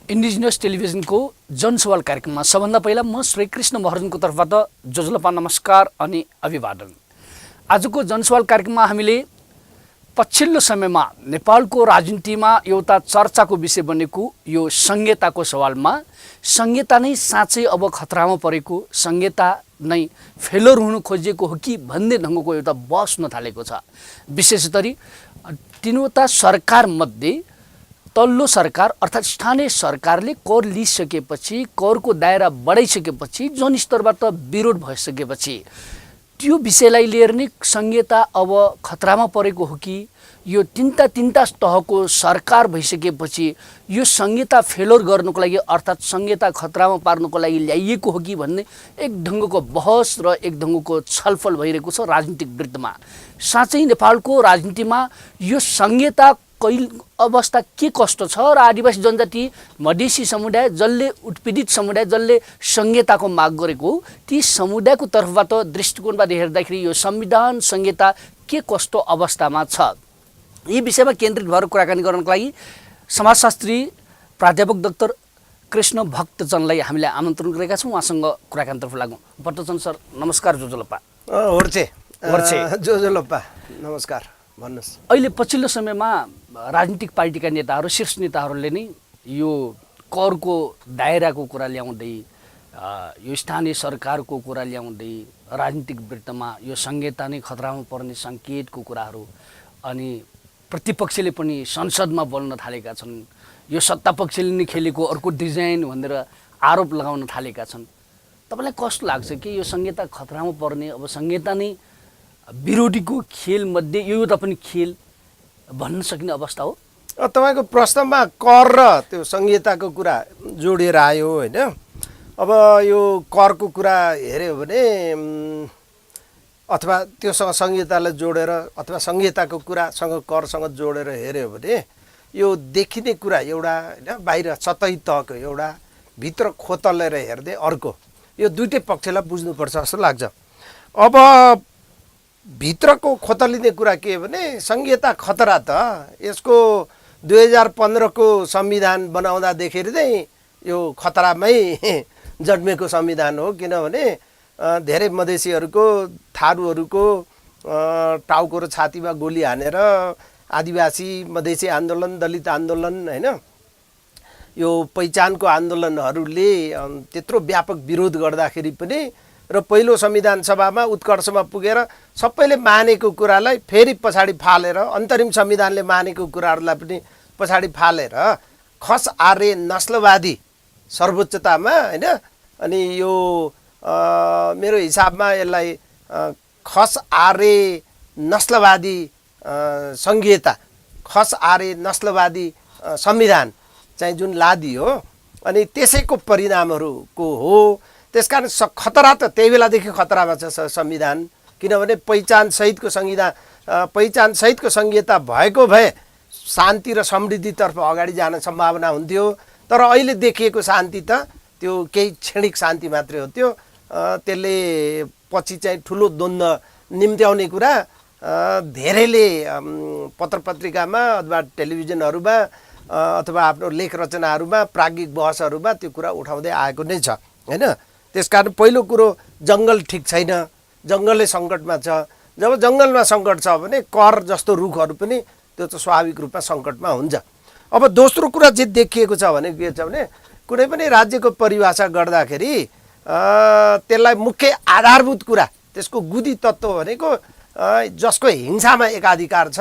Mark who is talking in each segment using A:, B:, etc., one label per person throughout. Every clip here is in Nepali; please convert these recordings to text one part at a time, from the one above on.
A: इन्डिजिनियस टेलिभिजनको जनसवाल कार्यक्रममा सबभन्दा पहिला म श्रीकृष्ण महर्जनको तर्फबाट जोजलपा नमस्कार अनि अभिवादन। आजको जनसवाल कार्यक्रममा हामीले पछिल्लो समयमा नेपालको राजनीतिमा एउटा चर्चाको विषय बनेको यो संहिताको सवालमा संहिता नै साँच्चै अब खतरामा परेको, संहिता नै फेलोर हुन खोजेको हो कि भन्ने ढङ्गको एउटा बहस हुन थालेको छ। विशेष गरी तीनवटा सरकारमध्ये तल्लो सरकार अर्थात् स्थानीय सरकारले कर लिइसकेपछि, करको दायरा बढाइसकेपछि, जनस्तरबाट विरोध भइसकेपछि त्यो विषयलाई लिएर नै संहिता अब खतरामा परेको हो कि यो तीनटा तहको सरकार भइसकेपछि यो संहिता फेलोर गर्नुको लागि अर्थात् संहिता खतरामा पार्नुको लागि ल्याइएको हो कि भन्ने एक ढङ्गको बहस र एक ढङ्गको छलफल भइरहेको छ राजनीतिक वृत्तमा। साँच्चै नेपालको राजनीतिमा यो संहिता अवस्था के कस्तो छ र आदिवासी जनजाति, मधेसी समुदाय, जसले उत्पीडित समुदाय, जसले संहिताको माग गरेको ती समुदायको तर्फबाट दृष्टिकोणबाट हेर्दाखेरि यो संविधान संहिता के कस्तो अवस्थामा छ, यी विषयमा केन्द्रित भएर कुराकानी गर्नको लागि समाजशास्त्री प्राध्यापक डाक्टर कृष्ण भक्तचन्दलाई हामीले आमन्त्रण गरेका छौँ। उहाँसँग कुराकानीतर्फ लागौँ। भक्तचन्द सर नमस्कार। जोजलपा
B: जोजलपा नमस्कार, भन्नुहोस्।
A: अहिले पछिल्लो समयमा राजनीतिक पार्टीका नेताहरू, शीर्ष नेताहरूले नै यो करको दायराको कुरा ल्याउँदै, यो स्थानीय सरकारको कुरा ल्याउँदै राजनीतिक वृत्तमा यो संहिता नै खतरामा पर्ने सङ्केतको कुराहरू, अनि प्रतिपक्षले पनि संसदमा बोल्न थालेका छन्, यो सत्तापक्षले नै खेलेको अर्को डिजाइन भनेर आरोप लगाउन थालेका छन्। तपाईँलाई कस्तो लाग्छ कि यो संहिता खतरामा पर्ने, अब संहिता नै विरोधीको खेलमध्ये यो एउटा पनि खेल भन्न सकिने अवस्था हो?
B: तपाईँको प्रश्नमा कर र त्यो संहिताको कुरा जोडिएर आयो होइन। अब यो करको कुरा हेऱ्यो भने अथवा त्योसँग संहितालाई जोडेर अथवा संहिताको कुरासँग करसँग जोडेर हेऱ्यो भने यो देखिने कुरा एउटा होइन, बाहिर सतही तहको एउटा, भित्र खोतलेर हेर्दै अर्को, यो दुइटै पक्षलाई बुझ्नुपर्छ जस्तो लाग्छ। अब भित्रको खोतलिने कुरा के हो भने संहिता खतरा त यसको 2015 को संविधान बनाउँदादेखि चाहिँ यो खतरामै जन्मेको संविधान हो। किनभने धेरै मधेसीहरूको, थारूहरूको टाउको र छातीमा गोली हानेर आदिवासी मधेसी आन्दोलन, दलित आन्दोलन होइन, यो पहिचानको आन्दोलनहरूले त्यत्रो व्यापक विरोध गर्दाखेरि पनि र पहिलो संविधान सभामा उत्कर्षमा पुगेर सबैले मानेको कुरालाई फेरि पछाडि फालेर, अन्तरिम संविधानले मानेको कुराहरूलाई पनि पछाडि फालेर खस आर्य नस्लवादी सर्वोच्चतामा होइन, अनि यो मेरो हिसाबमा यसलाई खस आर्य नस्लवादी संहिता, खस आर्य नस्लवादी संविधान चाहिँ जुन लादियो, अनि त्यसैको परिणामहरूको हो। त्यसकारण खतरा त त्यही बेलादेखि खतरामा छ संविधान। किनभने पहिचानसहितको संविधान, पहिचानसहितको संहिता भएको भए शान्ति र समृद्धितर्फ अगाडि जान सम्भावना हुन्थ्यो। तर अहिले देखिएको शान्ति त त्यो केही क्षणिक शान्ति मात्रै हो। त्यो त्यसले पछि चाहिँ ठुलो द्वन्द्व निम्त्याउने कुरा धेरैले पत्र पत्रिकामा अथवा टेलिभिजनहरूमा अथवा आफ्नो लेख रचनाहरूमा, प्राज्ञिक बहसहरूमा त्यो कुरा उठाउँदै आएको नै छ होइन। त्यसकारण पहिलो कुरो जङ्गल ठिक छैन, जङ्गलै सङ्कटमा छ। जब जङ्गलमा सङ्कट छ भने कर जस्तो रुखहरू पनि त्यो त स्वाभाविक रूपमा सङ्कटमा हुन्छ। अब दोस्रो कुरा जे देखिएको छ भने के छ भने कुनै पनि राज्यको परिभाषा गर्दाखेरि त्यसलाई मुख्य आधारभूत कुरा, त्यसको गुदी तत्त्व भनेको जसको हिंसामा एकाधिकार छ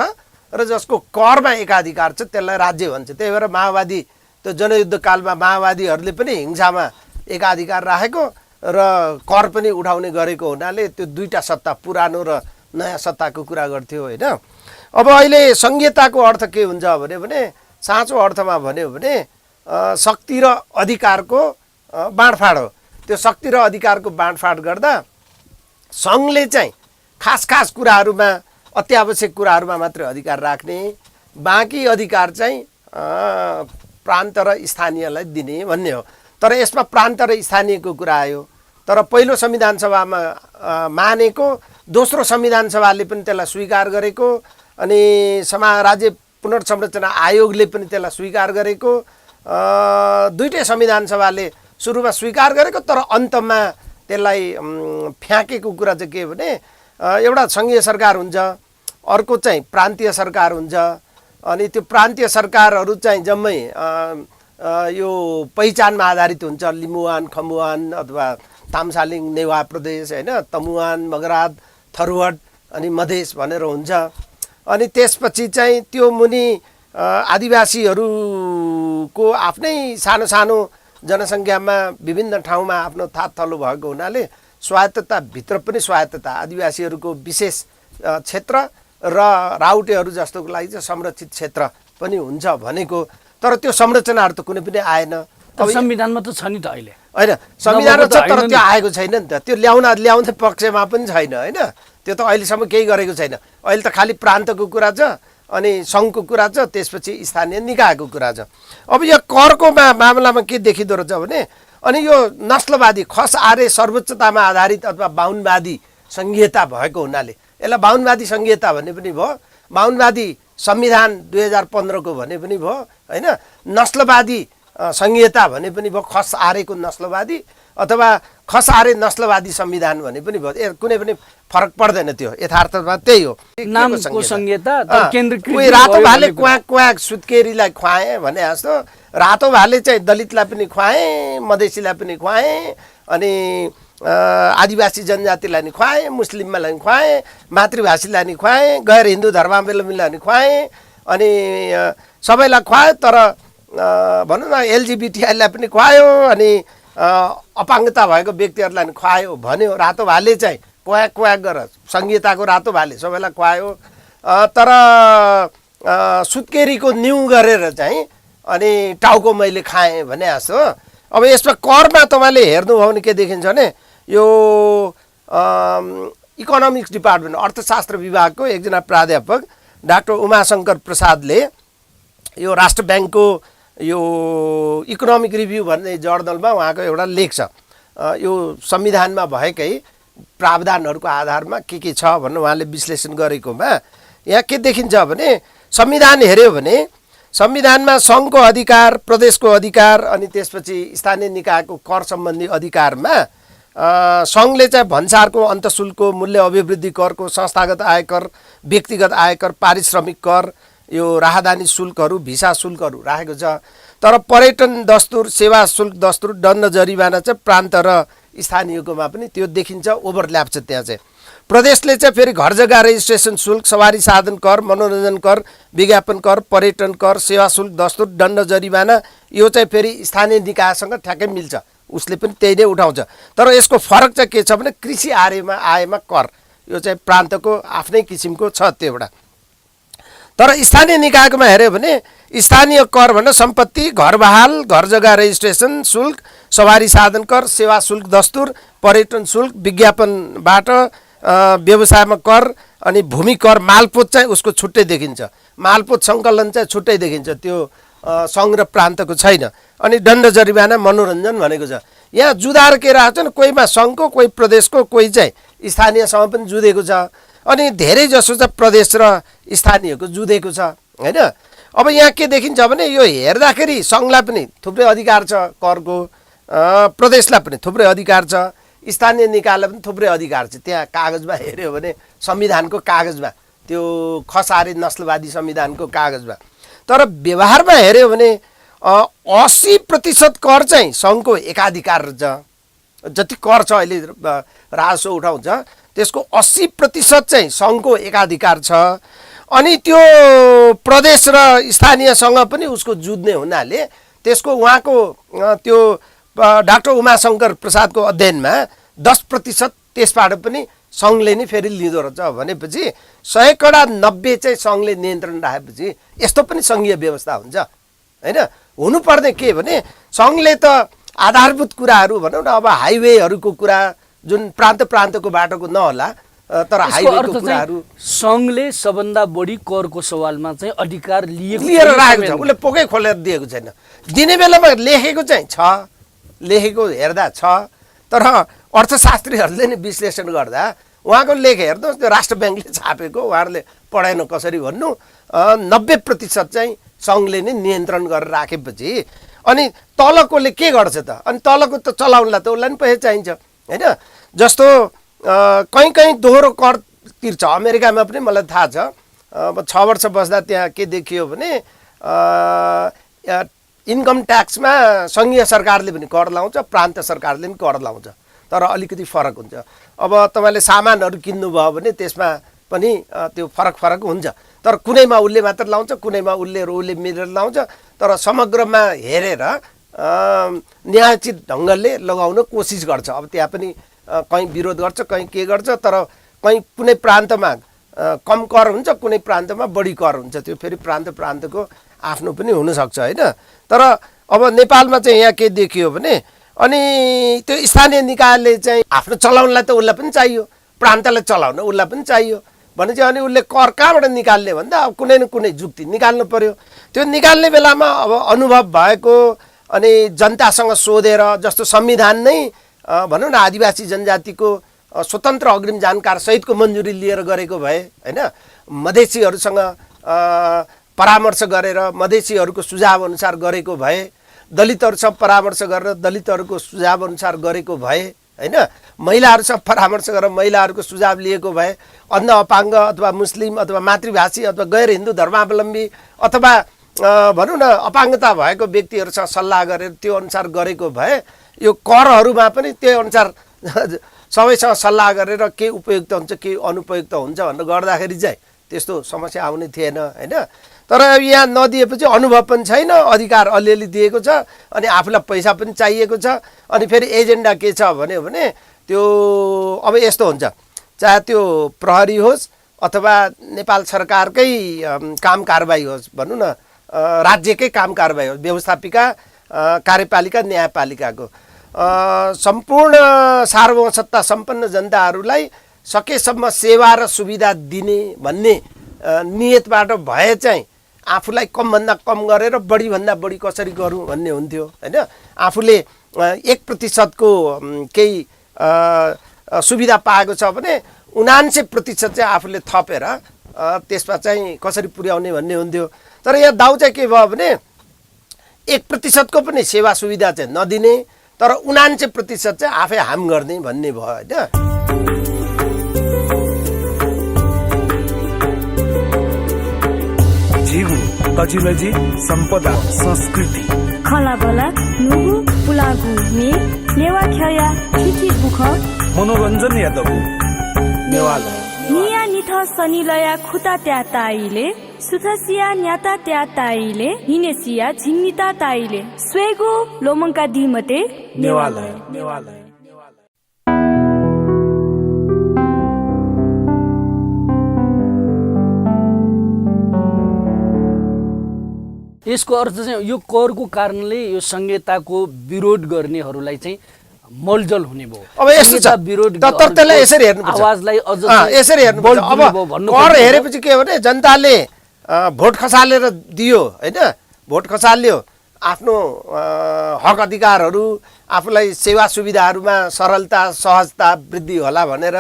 B: र जसको करमा एकाधिकार छ त्यसलाई राज्य भन्छ। त्यही भएर माओवादी, त्यो जनयुद्ध कालमा माओवादीहरूले पनि हिंसामा एकाधिकार राखेको र कर पनि उठाउने गरेको हुनाले त्यो दुईटा सत्ता, पुरानो र नयाँ सत्ताको कुरा गर्थ्यो होइन। अब अहिले संहिताको अर्थ के हुन्छ भने साँचो अर्थमा भन्यो भने शक्ति र अधिकारको बाँडफाँड हो। त्यो शक्ति र अधिकारको बाँडफाँड गर्दा सङ्घले चाहिँ खास कुराहरूमा, अत्यावश्यक कुराहरूमा मात्रै अधिकार राख्ने, बाँकी अधिकार चाहिँ प्रान्त र स्थानीयलाई दिने भन्ने हो। तर यसमा प्रान्त र स्थानीयको कुरा आयो। तर पहिलो संविधान सभामा मानेको, दोस्रो संविधान सभाले पनि त्यसलाई स्वीकार गरेको, अनि राज्य पुनर्संरचना आयोगले पनि त्यसलाई स्वीकार गरेको, दुईटै संविधान सभाले सुरुमा स्वीकार गरेको, तर अन्तमा त्यसलाई फ्याँकेको कुरा चाहिँ के भने एउटा सङ्घीय सरकार हुन्छ, अर्को चाहिँ प्रान्तीय सरकार हुन्छ। अनि त्यो प्रान्तीय सरकारहरू चाहिँ जम्मै यो पहिचानमा आधारित हुन्छ, लिम्बुवान, खम्बुवान अथवा तामसालिङ, नेवा प्रदेश होइन, तमुवान, मगराद, थरुहट अनि मधेस भनेर हुन्छ। अनि त्यसपछि चाहिँ त्यो मुनि आदिवासीहरूको आफ्नै सानो सानो जनसङ्ख्यामा विभिन्न ठाउँमा आफ्नो थातथलो भएको हुनाले स्वायत्तताभित्र पनि स्वायत्तता, आदिवासीहरूको विशेष क्षेत्र र राउटेहरू जस्तोको लागि चाहिँ संरक्षित क्षेत्र पनि हुन्छ भनेको। तर त्यो संरचनाहरू त कुनै पनि आएन।
A: अब संविधानमा त छ नि त अहिले,
B: होइन संविधानमा छ, तर त्यो आएको छैन नि त। त्यो ल्याउने पक्षमा पनि छैन होइन। त्यो त अहिलेसम्म केही गरेको छैन। अहिले त खालि प्रान्तको कुरा छ, अनि सङ्घको कुरा छ, त्यसपछि स्थानीय निकायको कुरा छ। अब यो करको मामलामा के देखिँदो रहेछ भने, अनि यो नस्लवादी खस आर्य सर्वोच्चतामा आधारित अथवा बाहुनवादी सङ्घीयता भएको हुनाले यसलाई बाहुनवादी सङ्घीयता भन्ने पनि भयो, बाहुनवादी संविधान 2015 को भने पनि भयो होइन, नस्लवादी सङ्घीयता भने पनि भयो, खस आर्यको नस्लवादी अथवा खस आर्य नस्लवादी संविधान भने पनि भयो। कुनै पनि फरक पर्दैन, त्यो यथार्थमा त्यही हो।
A: नामको संहिता
B: कोही रातो भाले क्वाक क्वाक सुत्केरीलाई खुवाए भने जस्तो रातो भाले चाहिँ दलितलाई पनि खुवाए, मधेसीलाई पनि खुवाए, अनि आदिवासी जनजातिलाई नि खुवाए, मुस्लिमलाई नि खुवाए, मातृभाषीलाई नि खुवाए, गैर हिन्दू धर्मावलम्बीलाई नि खुवाए, अनि सबैलाई खुवाए। तर भनौँ न एलजिबिटीआईलाई पनि खुवायो, अनि अपाङ्गता भएको व्यक्तिहरूलाई नि खुवायो भन्यो। रातो भाले चाहिँ क्वाक क्वाक गरेर संहिताको रातो भाले सबैलाई खुवायो। तर सुत्केरीको न्यु गरेर चाहिँ अनि टाउको मैले खाएँ भने जस्तो। अब यसमा करमा तपाईँले हेर्नुभयो भने के देखिन्छ भने, यो इकोनोमिक्स डिपार्टमेन्ट अर्थशास्त्र विभागको एकजना प्राध्यापक डाक्टर उमाशङ्कर प्रसादले यो राष्ट्र ब्याङ्कको यो इकोनोमिक रिभ्यू भन्ने जर्नलमा उहाँको एउटा लेख छ। यो संविधानमा भएकै प्रावधानहरूको आधारमा के छ भन्नु उहाँले विश्लेषण गरेकोमा यहाँ के देखिन्छ भने, संविधान हेऱ्यो भने संविधानमा सङ्घको अधिकार, प्रदेशको अधिकार, अनि त्यसपछि स्थानीय निकायको कर सम्बन्धी अधिकारमा सङ्घले चाहिँ भन्सारको अन्तशुल्कको, मूल्य अभिवृद्धि करको, संस्थागत आयकर, व्यक्तिगत आयकर, पारिश्रमिक कर, यो राहदानी शुल्कहरू, भिसा शुल्कहरू राखेको छ। तर पर्यटन दस्तुर, सेवा शुल्क दस्तुर, दण्ड जरिवाना चाहिँ प्रान्त र स्थानीयकोमा पनि त्यो देखिन्छ, ओभरल्याप छ त्यहाँ चाहिँ। प्रदेशले चाहिँ फेरि घर जग्गा रेजिस्ट्रेसन शुल्क, सवारी साधन कर, मनोरञ्जन कर, विज्ञापन कर, पर्यटन कर, सेवा शुल्क दस्तुर, दण्ड जरिवाना, यो चाहिँ फेरि स्थानीय निकायसँग ठ्याक्कै मिल्छ, उसले पनि त्यही नै उठाउँछ। तर यसको फरक चाहिँ के छ भने कृषि आयमा कर, यो चाहिँ प्रान्तको आफ्नै किसिमको छ त्यो एउटा। तर स्थानीय निकायकोमा हेऱ्यो भने स्थानीय कर भन्दा सम्पत्ति, घर बहाल, घर जग्गा रेजिस्ट्रेसन शुल्क, सवारी साधन कर, सेवा शुल्क दस्तुर, पर्यटन शुल्क, विज्ञापनबाट व्यवसायमा कर, अनि भूमि कर, मालपोत चाहिँ उसको छुट्टै देखिन्छ, मालपोत सङ्कलन चाहिँ छुट्टै देखिन्छ, त्यो सङ्घ र प्रान्तको छैन। अनि दण्ड जरिवाना, मनोरञ्जन भनेको छ। यहाँ जुदार के राखेको छ भने कोहीमा सङ्घको, कोही प्रदेशको, कोही चाहिँ स्थानीयसँग पनि जुधेको छ, अनि धेरै जसो चाहिँ प्रदेश र स्थानीयको जुधेको छ होइन। अब यहाँ के देखिन्छ भने यो हेर्दाखेरि सङ्घलाई पनि थुप्रै अधिकार छ करको, प्रदेशलाई पनि थुप्रै अधिकार छ, स्थानीय निकायलाई पनि थुप्रै अधिकार छ। त्यहाँ कागजमा हेऱ्यो भने संविधानको कागजमा, त्यो खस आर्य नस्लवादी संविधानको कागजमा। तर व्यवहारमा हेऱ्यो भने 80% कर चाहिँ सङ्घको एकाधिकार छ। जति कर छ अहिले राजस्व उठाउँछ त्यसको 80% चाहिँ सङ्घको एकाधिकार छ। अनि त्यो प्रदेश र स्थानीयसँग पनि उसको जुझ्ने हुनाले त्यसको उहाँको त्यो डाक्टर उमाशङ्कर प्रसादको अध्ययनमा 10% त्यसबाट पनि सङ्घले नै फेरि लिँदो रहेछ भनेपछि 100% चाहिँ सङ्घले नियन्त्रण राखेपछि यस्तो पनि सङ्घीय व्यवस्था हुन्छ होइन। हुनुपर्ने के भने सङ्घले त आधारभूत कुराहरू भनौँ न, अब हाइवेहरूको कुरा जुन प्रान्तको बाटोको नहोला, तर हाइवेको कुराहरू
A: सङ्घले सबभन्दा बढी करको सवालमा चाहिँ अधिकार
B: लिएर राखेको छ, उसले पोकै खोलेर दिएको छैन। दिने बेलामा लेखेको चाहिँ छ, लेखेको हेर्दा छ, तर अर्थशास्त्रीहरूले नै विश्लेषण गर्दा उहाँको लेख हेर्नुहोस्, त्यो राष्ट्र ब्याङ्कले छापेको, उहाँहरूले पढाएन कसरी भन्नु, 90% चाहिँ सङ्घले नै नियन्त्रण गरेर राखेपछि अनि तलकोले के गर्छ त? अनि तलको त चलाउनलाई त उसलाई पनि पैसा चाहिन्छ होइन। जस्तो कहीँ कहीँ दोहोरो कर तिर्छ। अमेरिकामा पनि मलाई थाहा छ। अब 6 वर्ष बस्दा त्यहाँ के देखियो भने इन्कम ट्याक्समा सङ्घीय सरकारले पनि कर लाउँछ, प्रान्त सरकारले पनि कर लाउँछ, तर अलिकति फरक हुन्छ। अब तपाईँले सामानहरू किन्नुभयो भने त्यसमा पनि त्यो फरक हुन्छ, तर कुनैमा उसले मात्र लाउँछ, कुनैमा उसले मिलेर लाउँछ। तर समग्रमा हेरेर न्यायोचित ढङ्गले लगाउन कोसिस गर्छ। अब त्यहाँ पनि कहीँ विरोध गर्छ, कहीँ के गर्छ, तर कहीँ कुनै प्रान्तमा कम कर हुन्छ, कुनै प्रान्तमा बढी कर हुन्छ। त्यो फेरि प्रान्तको आफ्नो पनि हुनसक्छ होइन। तर अब नेपालमा चाहिँ यहाँ के देखियो भने अनि त्यो स्थानीय निकायले चाहिँ आफ्नो चलाउनलाई त उसलाई पनि चाहियो, प्रान्तलाई चलाउन उसलाई पनि चाहियो भने चाहिँ अनि उसले कर कहाँबाट निकाल्ने भन्दा अब कुनै न कुनै जुक्ति निकाल्नु पर्यो। त्यो निकाल्ने बेलामा अब अनुभव भएको अनि जनतासँग सोधेर, जस्तो संविधान नै भनौँ न आदिवासी जनजातिको स्वतन्त्र अग्रिम जानकार सहितको मन्जुरी लिएर गरेको भए होइन, मधेसीहरूसँग परामर्श गरेर मधेसीहरूको सुझाव अनुसार गरेको भए, दलितहरूसँग परामर्श गरेर दलितहरूको सुझाव अनुसार गरेको भए होइन, महिलाहरूसँग परामर्श गरेर महिलाहरूको सुझाव लिएको भए, अन्ध अपाङ्ग अथवा मुस्लिम अथवा मातृभाषी अथवा गैर हिन्दू धर्मावलम्बी अथवा भनौँ न अपाङ्गता भएको व्यक्तिहरूसँग सल्लाह गरेर त्यो अनुसार गरेको भए यो करहरूमा पनि त्यो अनुसार सबैसँग सल्लाह गरेर के उपयुक्त हुन्छ के अनुपयुक्त हुन्छ भनेर गर्दाखेरि चाहिँ त्यस्तो समस्या आउने थिएन होइन। तर यहाँ नदिएपछि अनुभव पनि छैन, अधिकार अलिअलि दिएको छ, अनि आफूलाई पैसा पनि चाहिएको छ, अनि फेरि एजेन्डा के छ भने त्यो अब यस्तो हुन्छ, चाहे त्यो प्रहरी होस् अथवा नेपाल सरकारकै काम कारबाही होस्, भनौँ न राज्यकै काम कारबाही होस्, व्यवस्थापिका कार्यपालिका न्यायपालिकाको सम्पूर्ण सार्वभौमसत्ता सम्पन्न जनताहरूलाई सकेसम्म सेवा र सुविधा दिने भन्ने नियतबाट भए चाहिँ आफूलाई कमभन्दा कम गरेर बढीभन्दा बढी कसरी गरौँ भन्ने हुन्थ्यो होइन। आफूले 1% को केही सुविधा पाएको छ भने 79% चाहिँ आफूले थपेर त्यसमा चाहिँ कसरी पुर्याउने भन्ने हुन्थ्यो। तर यहाँ दाउ चाहिँ के भयो भने 1% को पनि सेवा सुविधा चाहिँ नदिने, तर 79% चाहिँ आफै हाम गर्ने भन्ने भयो होइन।
C: जीवु तजिलजी सम्पदा संस्कृति
D: खलाबला नुगु पुलागु ने नेवा ख्या खिखि बुख
C: मनोरञ्जन यादव नेवाला
D: निया निथ सनिलया खुता त्या ताइले सुथसिया न्याता त्या ताइले हिनेसिया झिन्निता ताइले स्वेगु लोमंका दिमते
C: नेवाला
A: यसको अर्थ चाहिँ यो करको कारणले यो संहिताको विरोध गर्नेहरूलाई चाहिँ मलजल हुने भयो।
B: अब यस्तो छ
A: विरोध
B: तथ्यलाई यसरी हेर्नुपर्छ,
A: आवाजलाई अझ
B: यसरी हेर्नुपर्छ। अब कर हेरेपछि के हो भने जनताले भोट खसालेर दियो होइन, भोट खसाल्यो, आफ्नो हक अधिकारहरू आफूलाई सेवा सुविधाहरूमा सरलता सहजता वृद्धि होला भनेर।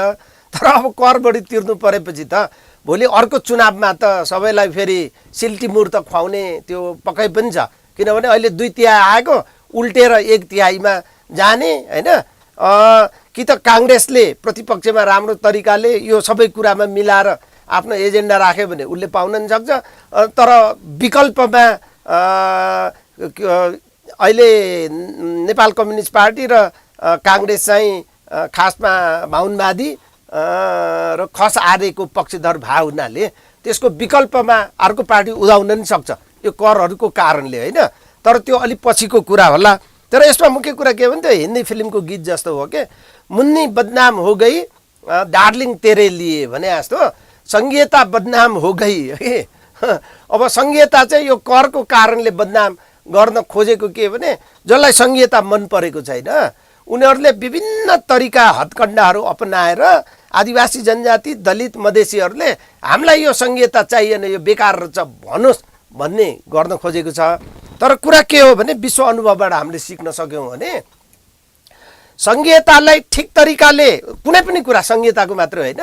B: तर अब कर बढी तिर्नु परेपछि त भोलि अर्को चुनावमा त सबैलाई फेरि सिल्टीमुर त खुवाउने त्यो पक्कै पनि छ, किनभने अहिले 2/3 आएको उल्टेर 1/3 जाने होइन। कि त काङ्ग्रेसले प्रतिपक्षमा राम्रो तरिकाले यो सबै कुरामा मिलाएर आफ्नो एजेन्डा राख्यो भने उसले पाउन नि सक्छ, तर विकल्पमा अहिले नेपाल कम्युनिस्ट पार्टी र काङ्ग्रेस चाहिँ खासमा माउनवादी र खस आर्यको पक्षधर भए हुनाले त्यसको विकल्पमा अर्को पार्टी उदाउन नि सक्छ यो करहरूको कारणले होइन। तर त्यो अलिक पछिको कुरा होला। तर यसमा मुख्य कुरा के भने त्यो हिन्दी फिल्मको गीत जस्तो हो के, मुन्नी बदनाम हो गई डार्लिङ तेरे लिए भने जस्तो संघीयता बदनाम हो गई। अब संघीयता चाहिँ यो करको कारणले बदनाम गर्न खोजेको के भने जसलाई संघीयता मन परेको छैन उनीहरूले विभिन्न तरिका हत्कण्डाहरू अपनाएर आदिवासी जनजाति दलित मधेसीहरूले हामीलाई यो संघीयता चाहिएन यो बेकार रहेछ भनोस् भन्ने गर्न खोजेको छ। तर कुरा के हो भने विश्व अनुभवबाट हामीले सिक्न सक्यौँ भने संघीयतालाई ठिक तरिकाले कुनै पनि कुरा संघीयताको मात्र होइन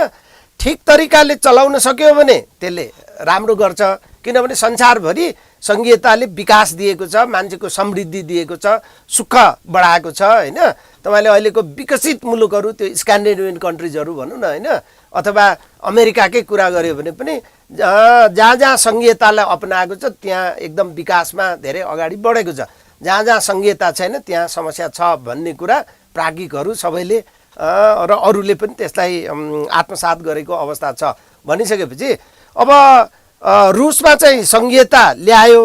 B: ठिक तरिकाले चलाउन सक्यो भने त्यसले राम्रो गर्छ। किनभने संसारभरि सङ्घीयताले विकास दिएको छ, मान्छेको समृद्धि दिएको छ, सुख बढाएको छ होइन। तपाईँले अहिलेको विकसित मुलुकहरू त्यो स्क्यान्डिनेभियन कन्ट्रिजहरू भनौँ न होइन, अथवा अमेरिकाकै कुरा गऱ्यो भने पनि जहाँ जहाँ सङ्घीयतालाई अपनाएको छ त्यहाँ एकदम विकासमा धेरै अगाडि बढेको छ। जहाँ जहाँ सङ्घीयता छैन त्यहाँ समस्या छ भन्ने कुरा प्राज्ञिकहरू सबैले र अरूले पनि त्यसलाई आत्मसात गरेको अवस्था छ। भनिसकेपछि अब रुसमा चाहिँ सङ्घीयता ल्यायो,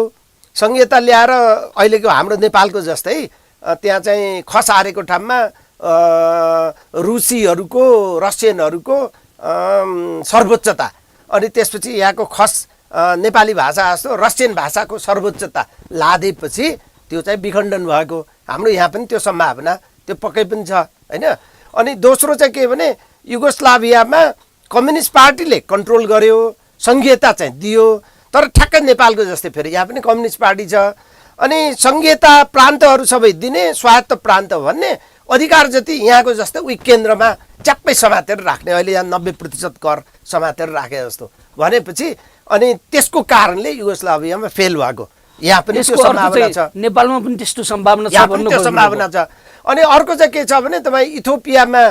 B: सङ्घीयता ल्याएर अहिलेको हाम्रो नेपालको जस्तै त्यहाँ चाहिँ खस हारेको ठाउँमा रुसीहरूको रसियनहरूको सर्वोच्चता, अनि त्यसपछि यहाँको खस नेपाली भाषा जस्तो रसियन भाषाको सर्वोच्चता लादेपछि त्यो चाहिँ विखण्डन भएको। हाम्रो यहाँ पनि त्यो सम्भावना त्यो पक्कै पनि छ होइन। अनि दोस्रो चाहिँ के भने युगोस्लाभियामा कम्युनिस्ट पार्टीले कन्ट्रोल गर्यो, सङ्घीयता चाहिँ दियो, तर ठ्याक्कै नेपालको जस्तै फेरि यहाँ पनि कम्युनिस्ट पार्टी छ। अनि सङ्घीयता प्रान्तहरू सबै दिने, स्वायत्त प्रान्त भन्ने अधिकार जति यहाँको जस्तो उही केन्द्रमा च्याप्पै समातेर राख्ने, अहिले यहाँ 90% कर समातेर राखे जस्तो भनेपछि अनि त्यसको कारणले युगोस्लाभियामा फेल भएको। यहाँ पनि त्यो सम्भावना छ,
A: नेपालमा पनि त्यस्तो सम्भावना छ,
B: यहाँ पनि त्यो सम्भावना छ। अनि अर्को चाहिँ के छ भने तपाईँ इथियोपियामा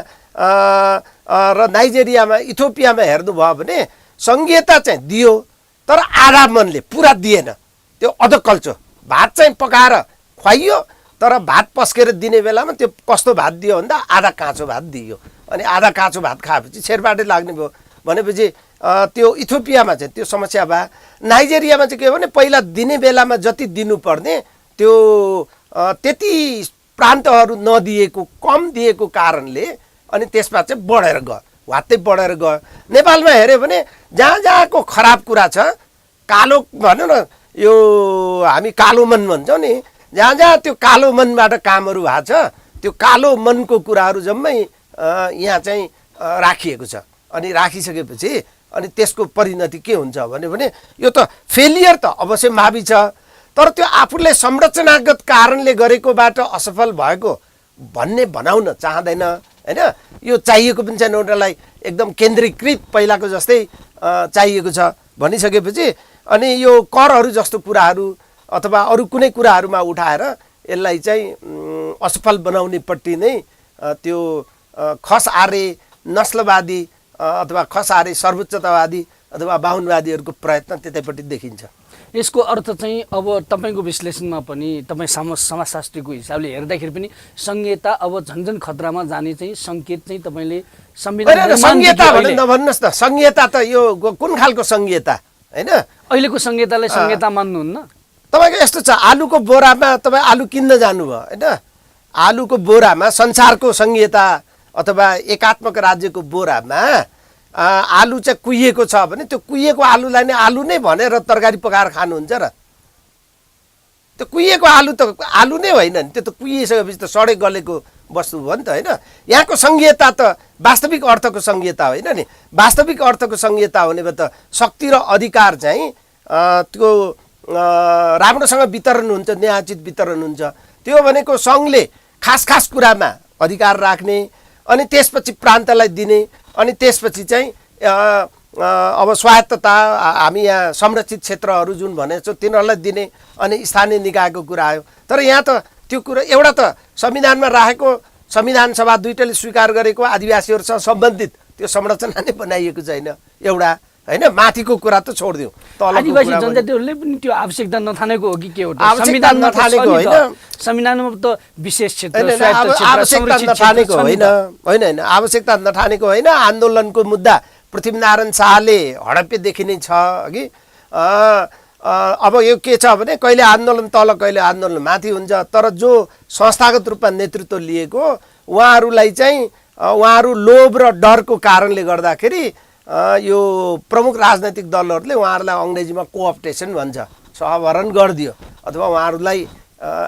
B: र नाइजेरियामा, इथियोपियामा हेर्नुभयो भने सङ्घीयता चाहिँ दियो तर आधा मनले पुरा दिएन। त्यो अधकल्चो भात चाहिँ पकाएर खुवाइयो तर भात पस्केर दिने बेलामा त्यो कस्तो भात दियो भन्दा आधा काँचो भात दियो। अनि आधा काँचो भात खाएपछि छेरपाटे लाग्ने भयो भनेपछि त्यो इथियोपियामा चाहिँ त्यो समस्या भयो। नाइजेरियामा चाहिँ के हो भने पहिला दिने बेलामा जति दिनुपर्ने त्यो त्यति प्रान्तहरू नदिएको, कम दिएको कारणले अनि त्यसमा चाहिँ बढेर गयो, वात्तै बढेर गयो। नेपालमा हेऱ्यो भने जहाँ जहाँको खराब कुरा छ, कालो भनौँ न यो हामी कालो मन भन्छौँ नि, जहाँ जहाँ त्यो कालो मनबाट कामहरू भएको छ त्यो कालो मनको कुराहरू जम्मै यहाँ चाहिँ राखिएको छ। अनि राखिसकेपछि अनि त्यसको परिणति के हुन्छ भने यो त फेलियर त अवश्य मावि छ, तर त्यो आफूले संरचनागत कारणले गरेकोबाट असफल भएको भन्ने बनाउन चाहँदैन होइन। यो चाहिएको पनि छैन, उनीहरूलाई एकदम केन्द्रीकृत पहिलाको जस्तै चाहिएको छ भनिसकेपछि अनि यो करहरू जस्तो कुराहरू अथवा अरू कुनै कुराहरूमा उठाएर यसलाई चाहिँ असफल बनाउनेपट्टि नै त्यो खस आरे नस्लवादी अथवा खस आरे सर्वोच्चतावादी अथवा बाहुनवादीहरूको प्रयत्न त्यतैपट्टि देखिन्छ।
A: यसको अर्थ चाहिँ अब तपाईँको विश्लेषणमा पनि तपाईँ समाजशास्त्रीको हिसाबले हेर्दाखेरि पनि संहिता अब झन्झन खतरामा जाने चाहिँ सङ्केत चाहिँ तपाईँले संविधान
B: संहिता भने नभन्नुहोस् न, संहिता त यो कुन खालको संहिता होइन?
A: अहिलेको संहितालाई संहिता मान्नुहुन्न?
B: तपाईँको यस्तो छ, आलुको बोरामा तपाईँ आलु किन्न जानुभयो होइन, आलुको बोरामा संसारको संहिता अथवा एकात्मक राज्यको बोरामा आलु चाहिँ कुहिएको छ भने त्यो कुहिएको आलुलाई नै आलु नै भनेर तरकारी पकाएर खानुहुन्छ र? त्यो कुहिएको आलु त आलु नै होइन नि, त्यो त कुहिसकेपछि त सडे गलेको वस्तु हो नि त होइन। यहाँको संहिता त वास्तविक अर्थको संहिता होइन नि। वास्तविक अर्थको संहिता हुने भए त शक्ति र अधिकार चाहिँ त्यो राम्रोसँग वितरण हुन्छ, न्यायोचित वितरण हुन्छ। त्यो भनेको सङ्घले खास खास कुरामा अधिकार राख्ने, अनि त्यसपछि प्रान्तलाई दिने, अनि त्यसपछि चाहिँ अब स्वायत्तता हामी यहाँ संरक्षित क्षेत्रहरू जुन भनेको छौँ तिनीहरूलाई दिने, अनि स्थानीय निकायको कुरा आयो। तर यहाँ त त्यो कुरा एउटा त संविधानमा राखेको, संविधान सभा दुईटैले स्वीकार गरेको आदिवासीहरूसँग सम्बन्धित त्यो संरचना नै बनाइएको छैन एउटा होइन। माथिको कुरा त छोडिदिउँ,
A: आदिवासी जनजातिहरूले पनि त्यो आवश्यकता नठानेको हो कि के हो?
B: संविधान नठानेको होइन,
A: संविधानमा त विशेष क्षेत्र
B: आवश्यकता नठानेको होइन होइन होइन आवश्यकता नठानेको होइन। आन्दोलनको मुद्दा पृथ्वीनारायण शाहले हडप्पेदेखि नै छ कि अब यो के छ भने कहिले आन्दोलन तल कहिले आन्दोलन माथि हुन्छ। तर जो संस्थागत रूपमा नेतृत्व लिएको उहाँहरूलाई चाहिँ उहाँहरू लोभ र डरको कारणले गर्दाखेरि यो प्रमुख राजनैतिक दलहरूले उहाँहरूलाई अङ्ग्रेजीमा कोअप्टेसन भन्छ, सहभरण गरिदियो अथवा उहाँहरूलाई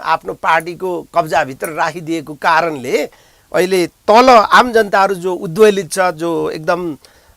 B: आफ्नो पार्टीको कब्जाभित्र राखिदिएको कारणले अहिले तल आम जनताहरू जो उद्वेलित छ, जो एकदम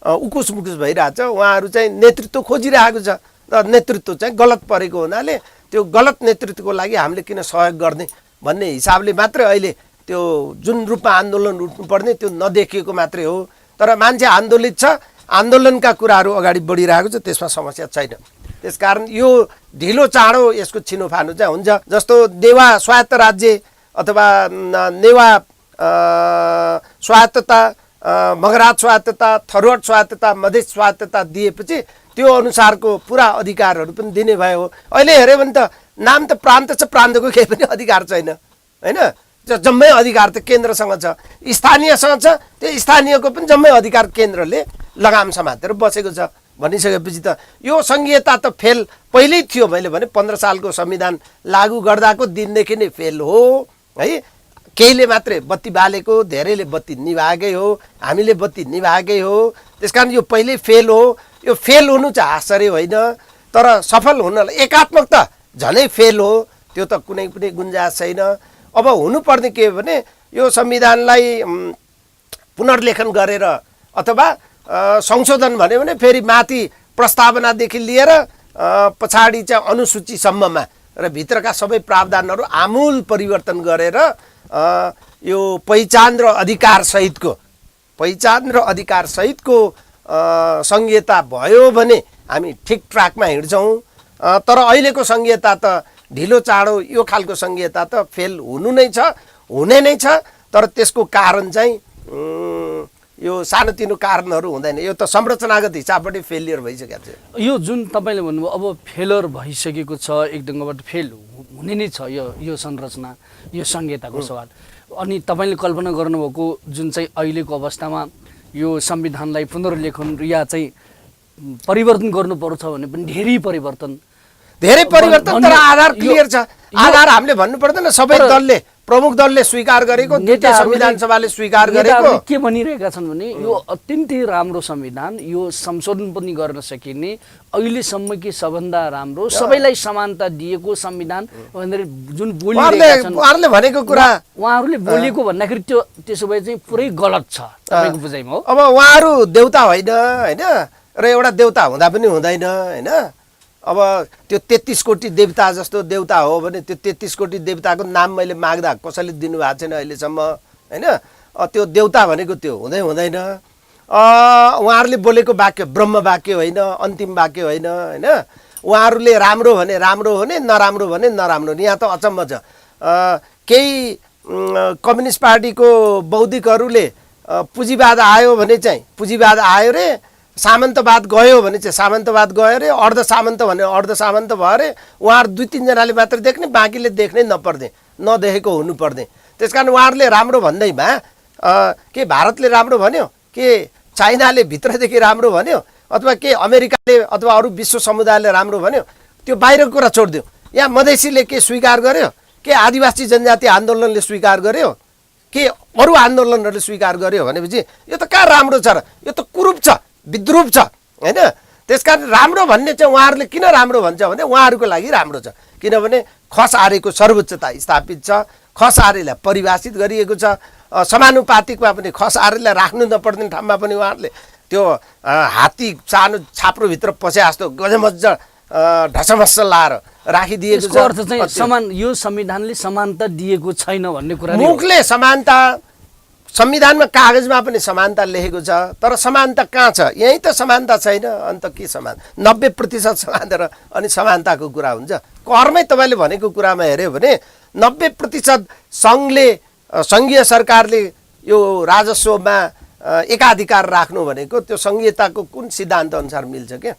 B: उकुस मुकुस भइरहेछ, उहाँहरू चाहिँ नेतृत्व खोजिरहेको छ। र नेतृत्व चाहिँ गलत परेको हुनाले त्यो गलत नेतृत्वको लागि हामीले किन सहयोग गर्ने भन्ने हिसाबले मात्रै अहिले त्यो जुन रूपमा आन्दोलन उठ्नुपर्ने त्यो नदेखिएको मात्रै हो। तर मान्छे आन्दोलित छ, आन्दोलनका कुराहरू अगाडि बढिरहेको छ, त्यसमा समस्या छैन। त्यसकारण यो ढिलो चाँडो यसको छिनोफानो चाहिँ हुन्छ। जस्तो नेवा स्वायत्त राज्य अथवा नेवा स्वायत्तता, मगराज स्वायत्तता, थरुवाड स्वायत्तता, मधेस स्वायत्तता दिएपछि त्यो अनुसारको पुरा अधिकारहरू पनि दिने भयो। अहिले हेऱ्यो भने त नाम त प्रान्त छ, प्रान्तको केही पनि अधिकार छैन होइन। जम्मै अधिकार त केन्द्रसँग छ, स्थानीयसँग छ, त्यो स्थानीयको पनि जम्मै अधिकार केन्द्रले लगाम समातेर बसेको छ भनिसकेपछि त यो सङ्घीयता त फेल पहिल्यै थियो। मैले भने 15 सालको संविधान लागू गर्दाको दिनदेखि नै फेल हो है। केहीले मात्रै बत्ती बालेको, धेरैले बत्ती निभाएकै हो, हामीले बत्ती निभाएकै हो। त्यसकारण यो पहिल्यै फेल हो। यो फेल हुनु चाहिँ आश्चर्य होइन, तर सफल हुनलाई एकात्मक त झनै फेल हो, त्यो त कुनै पनि गुन्जाइस छैन। अब हुनुपर्ने के हो भने यो संविधानलाई पुनर्लेखन गरेर अथवा संशोधन भन्यो भने फेरि माथि प्रस्तावनादेखि लिएर पछाडि चाहिँ अनुसूचीसम्ममा र भित्रका सबै प्रावधानहरू आमूल परिवर्तन गरेर यो पहिचान र अधिकार सहितको सङ्घीयता भयो भने हामी ठिक ट्र्याकमा हिँड्छौँ। तर अहिलेको सङ्घीयता त ढिलो चाँडो यो खालको सङ्घीयता त फेल हुनु नै छ, हुने नै छ। तर त्यसको कारण चाहिँ यो सानोतिनो कारणहरू हुँदैन, यो त संरचनागत हिसाबबाट फेलियर भइसकेको छ।
A: यो जुन तपाईँले भन्नुभयो अब फेलर भइसकेको छ, एक ढङ्गबाट फेल हुने नै छ यो संरचना, यो संहिताको सवाल। अनि तपाईँले कल्पना गर्नुभएको जुन चाहिँ अहिलेको अवस्थामा यो संविधानलाई पुनर्लेखन या चाहिँ परिवर्तन गर्नुपर्छ भने पनि धेरै परिवर्तन
B: तर आधार क्लियर छ। आधार हामीले भन्नु पर्दैन, सबै दलले, प्रमुख दलले स्वीकार गरेको, संविधान सभाले स्वीकार गरेको।
A: के भनिरहेका छन् भने यो अत्यन्तै राम्रो संविधान, यो संशोधन पनि गर्न सकिने, अहिलेसम्म कि सबभन्दा राम्रो, सबैलाई समानता दिएको संविधान भनेर जुन बोलिरहेका छन्
B: उहाँहरूले भनेको कुरा,
A: उहाँहरूले बोलेको भन्दाखेरि त्यसो भए चाहिँ पुरै गलत छ तपाईँको बुझाइमा हो।
B: अब उहाँहरू देउता होइन र एउटा देउता हुँदा पनि हुँदैन होइन। अब त्यो 33 कोटी देवता जस्तो देउता हो भने त्यो 33 कोटी देवताको नाम मैले माग्दा कसैले दिनुभएको छैन अहिलेसम्म होइन। त्यो देउता भनेको त्यो हुँदैन। उहाँहरूले बोलेको वाक्य ब्रह्म वाक्य होइन, अन्तिम वाक्य होइन होइन। उहाँहरूले राम्रो भने राम्रो हुने, नराम्रो भने नराम्रो। यहाँ त अचम्म छ, केही कम्युनिस्ट पार्टीको बौद्धिकहरूले पुँजीवाद आयो भने चाहिँ पुँजीवाद आयो रे, सामन्तवाद गयो भने चाहिँ सामन्तवाद गयो रे, अर्ध सामन्त भने अर्ध सामन्त भयो रे। उहाँहरू 2-3 जनाले मात्र देख्ने, बाँकीले देख्नै नपर्ने, नदेखेको हुनुपर्ने। त्यसकारण उहाँहरूले राम्रो भन्दैमा के भारतले राम्रो भन्यो, के चाइनाले भित्रदेखि राम्रो भन्यो, अथवा के अमेरिकाले अथवा अरू विश्व समुदायले राम्रो भन्यो, त्यो बाहिरको कुरा छोडिदियो। यहाँ मधेसीले के स्वीकार गर्यो, के आदिवासी जनजाति आन्दोलनले स्वीकार गर्यो, के अरू आन्दोलनहरूले स्वीकार गर्यो भनेपछि यो त कहाँ राम्रो छ र? यो त कुरूप छ, विद्रूप छ होइन। त्यसकारण राम्रो भन्ने चाहिँ उहाँहरूले किन राम्रो भन्छ भने उहाँहरूको लागि राम्रो छ, किनभने खस आर्यको सर्वोच्चता स्थापित छ, खस आर्यलाई परिभाषित गरिएको छ। समानुपातिकमा पनि खस आर्यलाई राख्नु नपर्ने ठाउँमा पनि उहाँहरूले त्यो हात्ती सानो छाप्रोभित्र पसे जस्तो गजमज्ज ढसमस्स लाएर राखिदिएको छ।
A: अर्थ चाहिँ समान, यो संविधानले समानता दिएको छैन भन्ने कुरा।
B: मुखले समानता, संविधानमा कागजमा पनि समानता लेखेको छ, तर समानता कहाँ छ? यही त समानता छैन। अन्त के समान 90% समानता र अनि समानताको कुरा हुन्छ? करमै तपाईँले भनेको कुरामा हेऱ्यो भने 90% सङ्घीय सरकारले यो राजस्वमा एकाधिकार राख्नु भनेको त्यो सङ्घीयताको कुन सिद्धान्त अनुसार मिल्छ क्या?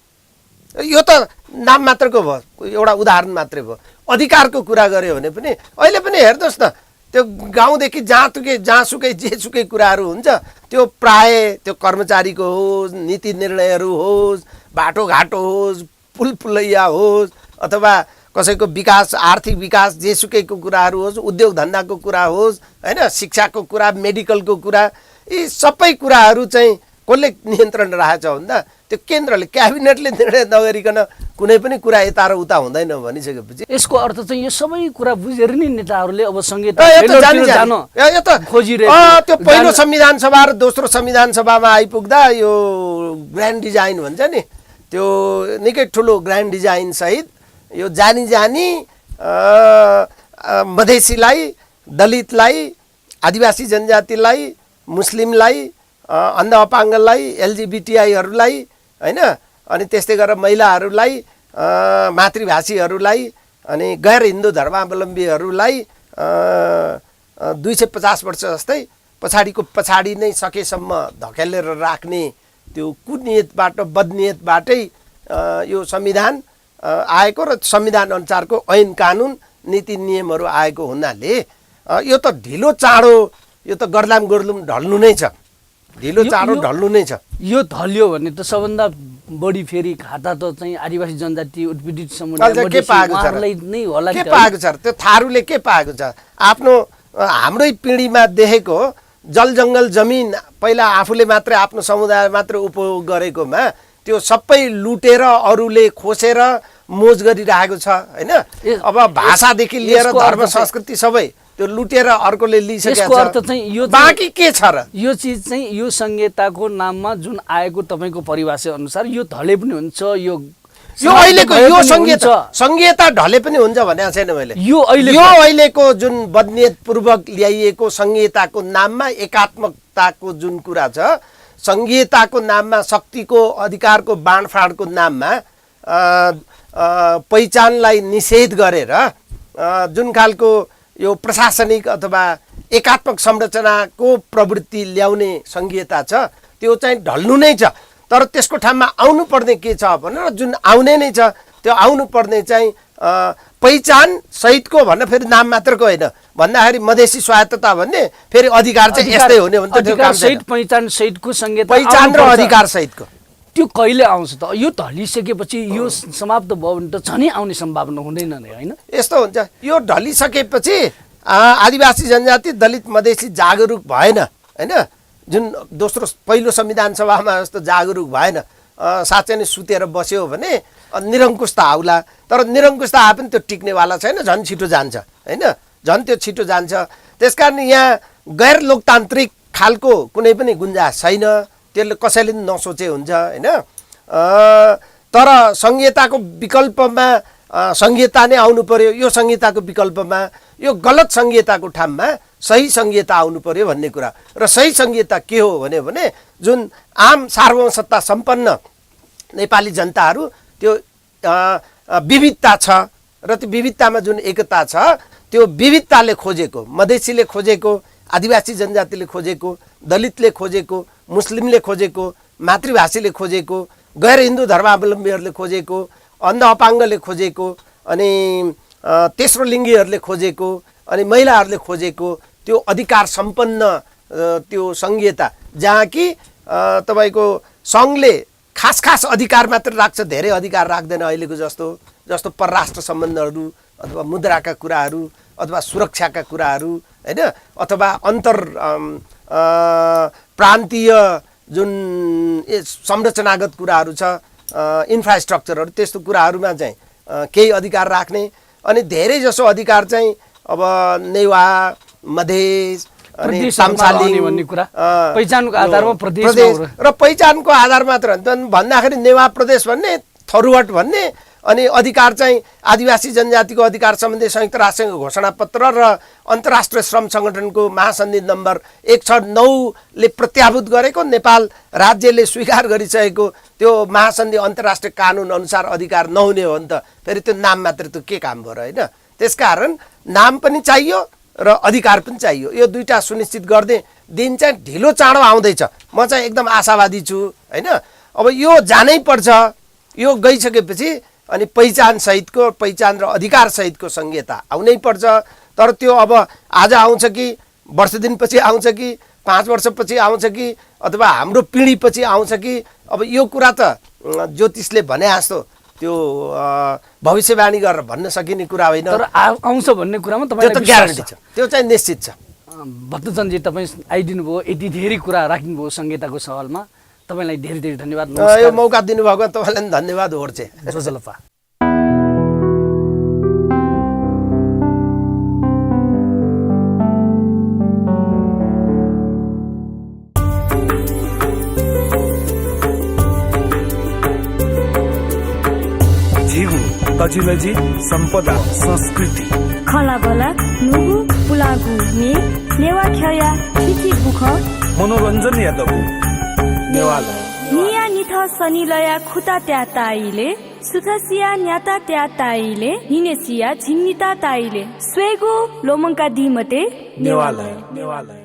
B: यो त नाम मात्रको भयो, एउटा उदाहरण मात्रै भयो। अधिकारको कुरा गर्यो भने पनि अहिले पनि हेर्नुहोस् न, त्यो गाउँदेखि जहाँसुकै जेसुकै कुराहरू हुन्छ त्यो प्राय त्यो कर्मचारीको होस्, नीति निर्णयहरू होस्, बाटोघाटो होस्, पुलैया होस्, अथवा कसैको विकास, आर्थिक विकास, जेसुकैको कुराहरू होस्, उद्योग धन्दाको कुरा होस् होइन, शिक्षाको कुरा, मेडिकलको कुरा, यी सबै कुराहरू चाहिँ कसले नियन्त्रण राखेको छ भन्दा त्यो केन्द्रले, क्याबिनेटले निर्णय नगरिकन कुनै पनि कुरा यता र उता हुँदैन भनिसकेपछि
A: यसको अर्थ चाहिँ यो सबै कुरा बुझेर नि नेताहरूले अब संहिता
B: खोजिरहेको। त्यो पहिलो संविधान सभा र दोस्रो संविधान सभामा आइपुग्दा यो ग्रान्ड डिजाइन भन्छ नि, त्यो निकै ठुलो ग्रान्ड डिजाइन सहित यो जानी मधेसीलाई, दलितलाई, आदिवासी जनजातिलाई, मुस्लिमलाई, अन्ध अपाङ्गलाई, एलजिबिटिआईहरूलाई होइन, अनि त्यस्तै गरेर महिलाहरूलाई मातृभाषीहरूलाई अनि गैर हिन्दू धर्मावलम्बीहरूलाई 250 वर्ष जस्तै पछाडि नै सकेसम्म धकेलेर राख्ने त्यो कुनियतबाट बदनियतबाटै यो संविधान आएको र संविधान अनुसारको ऐन कानुन नीति नियमहरू आएको हुनाले यो त ढिलो चाँडो यो त गर्लाम ढल्नु नै छ, ढिलो चाँडो ढल्नु नै छ।
A: यो ढल्यो भने त सबभन्दा बढी फेरि खाता त चाहिँ आदिवासी जनजाति उत्पीडित
B: के पाएको छ
A: नै होला
B: के पाएको छ त्यो थारूले के पाएको छ आफ्नो हाम्रै पिँढीमा देखेको जल जङ्गल जमिन पहिला आफूले मात्रै आफ्नो समुदाय मात्र उपभोग गरेकोमा त्यो सबै लुटेर अरूले खोसेर मोज गरिरहेको छ हैन। अब भाषादेखि लिएर धर्म संस्कृति सबै त्यो लुटेर अर्कोले लिइसकेको
A: अर्थ चाहिँ यो
B: बाँकी के छ र
A: यो चिज चाहिँ यो संहिताको नाममा जुन आएको तपाईको परिभाषा अनुसार यो ढले पनि हुन्छ यो
B: अहिलेको यो संहिता ढले पनि हुन्छ भनेको छैन मैले। यो अहिलेको जुन बदनियतपूर्वक ल्याइएको संहिताको नाममा एकात्मकताको जुन कुरा छ, संहिताको नाममा शक्तिको अधिकारको बाँडफाँडको नाममा पहिचानलाई निषेध गरेर जुन खालको यो प्रशासनिक अथवा एकात्मक संरचनाको प्रवृत्ति ल्याउने संहिता छ त्यो चाहिँ ढल्नु नै छ। तर त्यसको ठाउँमा आउनुपर्ने के छ भनेर जुन आउने नै छ त्यो आउनुपर्ने चाहिँ पहिचान सहितको भन्ने फेरि नाम मात्रको होइन भन्दाखेरि मधेसी स्वायत्तता भन्ने फेरि अधिकार चाहिँ यस्तै हुने भने त त्यो काम छैन।
A: पहिचान सहितको संहिता
B: पहिचान र अधिकार सहितको
A: त्यो कहिले आउँछ त? यो ढलिसकेपछि यो समाप्त भयो भने त झनै आउने सम्भावना हुँदैन नै हैन?
B: यस्तो हुन्छ यो ढलिसकेपछि आदिवासी जनजाति दलित मधेसी जागरुक भएन हैन, जुन दोस्रो पहिलो संविधान सभामा जस्तो जागरुक भएन, साँच्चै नै सुतेर बस्यो भने निरङ्कुशता आउला। तर निरङ्कुशता आए पनि त्यो टिक्नेवाला छैन, झन् छिटो जान्छ हैन, झन् त्यो छिटो जान्छ। त्यसकारण यहाँ गैर लोकतान्त्रिक खालको कुनै पनि गुन्जाइस छैन, त्यसले कसैले पनि नसोचे हुन्छ हैन। तर संहिताको विकल्पमा संहिता नै आउनु पर्यो, यो संहिताको विकल्पमा यो गलत संहिताको ठाउँमा सही संहिता आउनु पर्यो भन्ने कुरा। र सही संहिता के हो भने जुन आम सार्वभौमसत्ता सम्पन्न नेपाली जनताहरू त्यो विविधता छ र त्यो विविधतामा जुन एकता छ त्यो विविधताले खोजेको, मधेसीले खोजेको, आदिवासी जनजातिले खोजेको, दलितले खोजेको, मुस्लिमले खोजेको, मातृभाषीले खोजेको, गैर हिन्दू धर्मावलम्बीहरूले खोजेको, अन्ध अपाङ्गले खोजेको, अनि तेस्रो लिङ्गीहरूले खोजेको, अनि महिलाहरूले खोजेको त्यो अधिकार सम्पन्न त्यो संहिता जहाँ कि तपाईको सङ्घले खास अधिकार मात्र राख्छ, धेरै अधिकार राख्दैन अहिलेको जस्तो परराष्ट्र सम्बन्धहरू अथवा मुद्राका कुराहरू अथवा सुरक्षाका कुराहरू हैन, अथवा अन्तर प्रान्तीय जुन संरचनागत कुराहरू छ, इन्फ्रास्ट्रक्चरहरू, त्यस्तो कुराहरूमा चाहिँ केही अधिकार राख्ने। अनि धेरै जसो अधिकार चाहिँ अब नेवा, मधेस अनि तामसालिङ
A: भन्ने कुरा पहिचानको आधारमा प्रदेश
B: र पहिचानको आधार मात्र भन्दाखेरि नेवा प्रदेश भन्ने, थरुवट भन्ने, अनि अधिकार चाहिँ आदिवासी जनजातिको अधिकार सम्बन्धी संयुक्त राष्ट्रसङ्घको घोषणापत्र र अन्तर्राष्ट्रिय श्रम सङ्गठनको महासन्धि नम्बर 169ले प्रत्याभूत गरेको, नेपाल राज्यले स्वीकार गरिसकेको त्यो महासन्धि अन्तर्राष्ट्रिय कानुन अनुसार अधिकार नहुने हो भने त फेरि त्यो नाम मात्र त के काम भयो र हैन। त्यसकारण नाम पनि चाहियो र अधिकार पनि चाहियो, यो दुईटा सुनिश्चित गर्दै दिन चाहिँ ढिलो चाँडो आउँदैछ। म चाहिँ एकदम आशावादी छु हैन। अब यो जानै पर्छ, यो गइसकेपछि अनि पहिचान र अधिकार सहितको संहिता आउनै पर्छ। तर त्यो अब आज आउँछ कि वर्ष दिनपछि आउँछ कि 5 वर्षपछि आउँछ कि अथवा हाम्रो पिँढीपछि आउँछ कि, अब यो कुरा त ज्योतिषले भने जस्तो त्यो भविष्यवाणी गरेर भन्न सकिने कुरा होइन।
A: तर आउँछ भन्ने कुरामा तपाईलाई
B: ग्यारेन्टी छ, त्यो चाहिँ निश्चित छ।
A: भक्तजनजी तपाईँ आइदिनु भयो, यति धेरै कुरा राख्नुभयो संहिताको सवालमा, तपाईलाई धेरै धेरै धन्यवाद।
B: यो मौका दिनुभएको तपाईँलाई धन्यवाद होर्चे
A: जोजलपा।
C: झिगु तजिलजी सम्पदा संस्कृति
D: खलाबला नुगु पुलागु ने नेवा ख्या ठिठी बुख
C: मनोरञ्जन यादव नेवालय
D: निया निथ सनिलया खुता त्या ताइले सुथासिया न्याता त्या ताईले हिनेसिया झिङ्निता ताईले स्वेगो लोमङ्का दिमते
C: नेवालय